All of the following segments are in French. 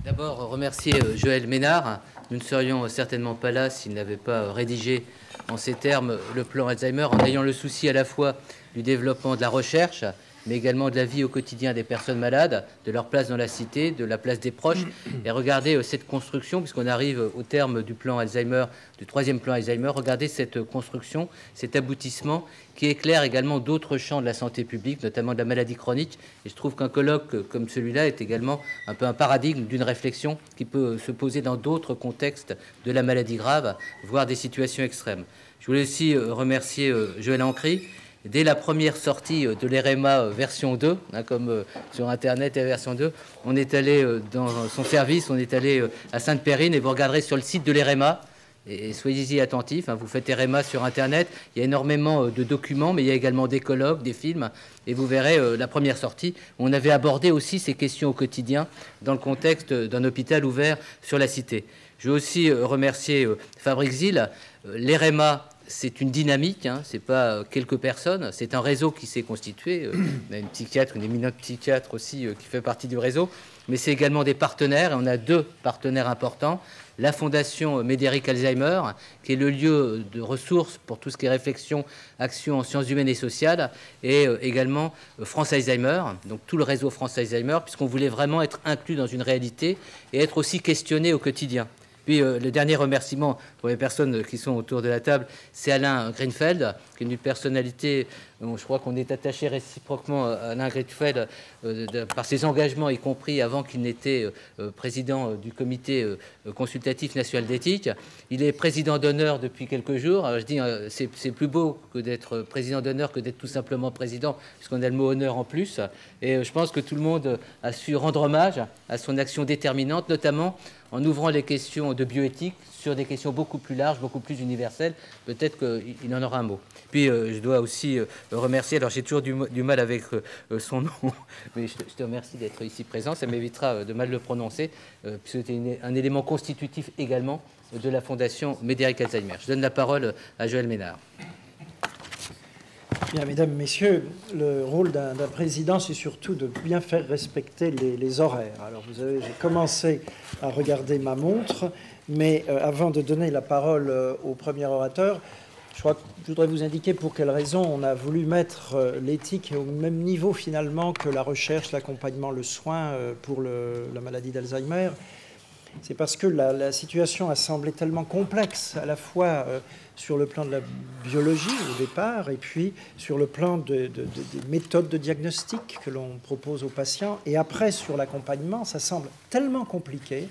D'abord, remercier Joël Ménard. Nous ne serions certainement pas là s'il n'avait pas rédigé en ces termes le plan Alzheimer, en ayant le souci à la fois du développement de la recherche, mais également de la vie au quotidien des personnes malades, de leur place dans la cité, de la place des proches. Et regardez cette construction, puisqu'on arrive au terme du plan Alzheimer, du troisième plan Alzheimer, regardez cette construction, cet aboutissement qui éclaire également d'autres champs de la santé publique, notamment de la maladie chronique. Et je trouve qu'un colloque comme celui-là est également un peu un paradigme d'une réflexion qui peut se poser dans d'autres contextes de la maladie grave, voire des situations extrêmes. Je voulais aussi remercier Joël Ancry. Dès la première sortie de l'EREMA version 2, comme sur Internet et version 2, on est allé dans son service, on est allé à Sainte-Périne, et vous regarderez sur le site de l'EREMA, et soyez-y attentifs, vous faites EREMA sur Internet, il y a énormément de documents, mais il y a également des colloques, des films, et vous verrez la première sortie, on avait abordé aussi ces questions au quotidien dans le contexte d'un hôpital ouvert sur la cité. Je veux aussi remercier Fabrice Zil. L'EREMA, c'est une dynamique, ce n'est pas quelques personnes, c'est un réseau qui s'est constitué. On a une psychiatre, une éminente psychiatre aussi qui fait partie du réseau, mais c'est également des partenaires, et on a deux partenaires importants. La Fondation Médéric Alzheimer, qui est le lieu de ressources pour tout ce qui est réflexion, action en sciences humaines et sociales, et également France Alzheimer, donc tout le réseau France Alzheimer, puisqu'on voulait vraiment être inclus dans une réalité et être aussi questionné au quotidien. Puis le dernier remerciement pour les personnes qui sont autour de la table, c'est Alain Greenfeld, qui est une personnalité, je crois qu'on est attaché réciproquement à Alain Greenfeld par ses engagements, y compris avant qu'il n'était président du comité consultatif national d'éthique. Il est président d'honneur depuis quelques jours. Alors, je dis, c'est plus beau que d'être président d'honneur que d'être tout simplement président, puisqu'on a le mot honneur en plus. Et je pense que tout le monde a su rendre hommage à son action déterminante, notamment en ouvrant les questions de bioéthique sur des questions beaucoup plus larges, beaucoup plus universelles. Peut-être qu'il en aura un mot. Puis je dois aussi remercier, alors j'ai toujours du mal avec son nom, mais je te remercie d'être ici présent, ça m'évitera de mal le prononcer, puisque c'est un élément constitutif également de la Fondation Médéric Alzheimer. Je donne la parole à Joël Ménard. Bien, mesdames, messieurs, le rôle d'un président, c'est surtout de bien faire respecter les horaires. Alors, vous savez, j'ai commencé à regarder ma montre, mais avant de donner la parole au premier orateur, je voudrais vous indiquer pour quelles raisons on a voulu mettre l'éthique au même niveau, finalement, que la recherche, l'accompagnement, le soin pour la maladie d'Alzheimer. C'est parce que la situation a semblé tellement complexe, à la fois sur le plan de la biologie au départ, et puis sur le plan des méthodes de diagnostic que l'on propose aux patients, et après sur l'accompagnement, ça semble tellement compliqué,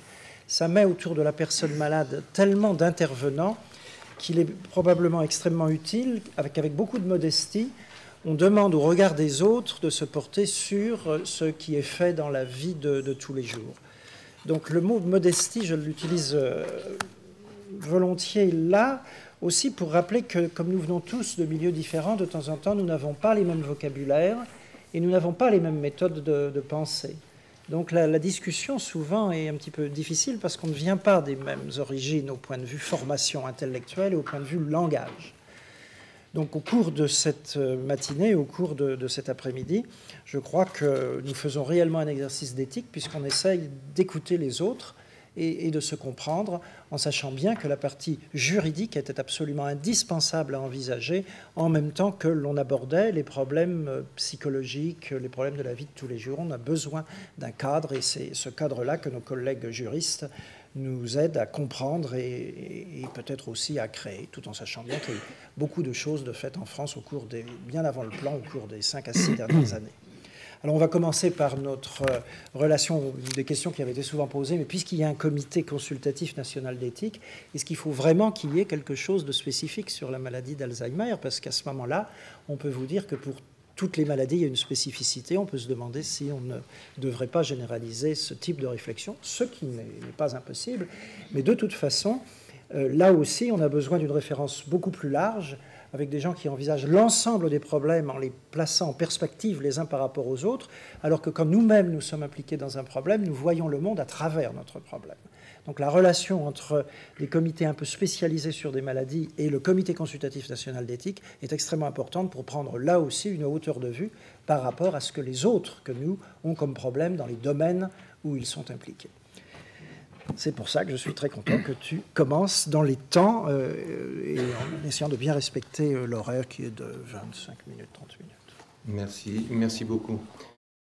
ça met autour de la personne malade tellement d'intervenants qu'il est probablement extrêmement utile, avec beaucoup de modestie, on demande au regard des autres de se porter sur ce qui est fait dans la vie de tous les jours. Donc le mot modestie, je l'utilise volontiers là, aussi pour rappeler que, comme nous venons tous de milieux différents, de temps en temps, nous n'avons pas les mêmes vocabulaires et nous n'avons pas les mêmes méthodes de pensée. Donc la discussion, souvent, est un petit peu difficile parce qu'on ne vient pas des mêmes origines au point de vue formation intellectuelle et au point de vue langage. Donc au cours de cette matinée, au cours de cet après-midi, je crois que nous faisons réellement un exercice d'éthique puisqu'on essaye d'écouter les autres et de se comprendre en sachant bien que la partie juridique était absolument indispensable à envisager en même temps que l'on abordait les problèmes psychologiques, les problèmes de la vie de tous les jours. On a besoin d'un cadre et c'est ce cadre-là que nos collègues juristes nous aident à comprendre et peut-être aussi à créer, tout en sachant bien qu'il y a eu beaucoup de choses de faites en France bien avant le plan, au cours des 5 à 6 dernières années. Alors on va commencer par notre relation, des questions qui avaient été souvent posées, mais puisqu'il y a un comité consultatif national d'éthique, est-ce qu'il faut vraiment qu'il y ait quelque chose de spécifique sur la maladie d'Alzheimer? Parce qu'à ce moment-là, on peut vous dire que pour toutes les maladies, il y a une spécificité. On peut se demander si on ne devrait pas généraliser ce type de réflexion, ce qui n'est pas impossible. Mais de toute façon, là aussi, on a besoin d'une référence beaucoup plus large, avec des gens qui envisagent l'ensemble des problèmes en les plaçant en perspective les uns par rapport aux autres, alors que quand nous-mêmes nous sommes impliqués dans un problème, nous voyons le monde à travers notre problème. Donc la relation entre les comités un peu spécialisés sur des maladies et le comité consultatif national d'éthique est extrêmement importante pour prendre là aussi une hauteur de vue par rapport à ce que les autres que nous ont comme problème dans les domaines où ils sont impliqués. C'est pour ça que je suis très content que tu commences dans les temps et en essayant de bien respecter l'horaire qui est de 25 minutes, 30 minutes. Merci beaucoup.